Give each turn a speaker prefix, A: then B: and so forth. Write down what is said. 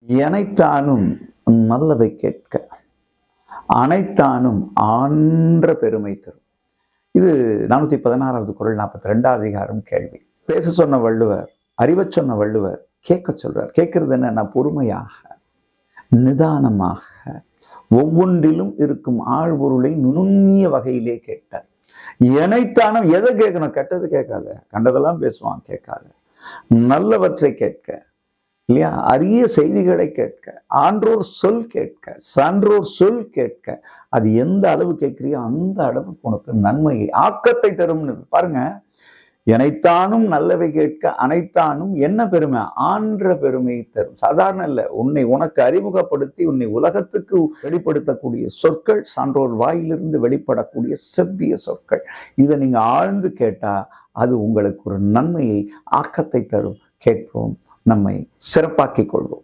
A: எனைத்தானும் நல்லவை கேட்க அனைத்தானும் ஆன்ற பெருமை தரும். இது 416வது குறள் 42வது அதிகாரம் கேள்வி. பேச சொன்ன வள்ளுவர், அறிவ சொன்ன வள்ளுவர் கேட்க சொல்றார். கேட்கறது என்னன்னா பொறுமையாக, நிதானமாக, ஒவ்வொன்றிலும் இருக்கும் ஆழ்பொருளை நுண்ணிய வகையிலே கேட்டார். எனைத்தானும் எதை கேட்கணும்? கெட்டது கேட்காத, கண்டதெல்லாம் பேசுவான் கேட்காத, நல்லவற்றை கேட்க இல்லையா, அரிய செய்திகளை கேட்க, ஆன்றோர் சொல் கேட்க, சான்றோர் சொல் கேட்க. அது எந்த அளவு கேட்கிறியோ அந்த அளவுக்கு உனக்கு நன்மையை ஆக்கத்தை தரும்னு பாருங்க. எனைத்தானும் நல்லவை கேட்க அனைத்தானும் என்ன பெருமை? ஆன்ற பெருமையை தரும். சாதாரண இல்லை, உனக்கு அறிமுகப்படுத்தி உன்னை உலகத்துக்கு வெளிப்படுத்தக்கூடிய சொற்கள், சான்றோர் வாயிலிருந்து வெளிப்படக்கூடிய செவ்விய சொற்கள். இதை நீங்க ஆழ்ந்து கேட்டா அது உங்களுக்கு ஒரு நன்மையை ஆக்கத்தை தரும். கேட்போம், நம்மை சிறப்பாக்கிக் கொள்வோம்.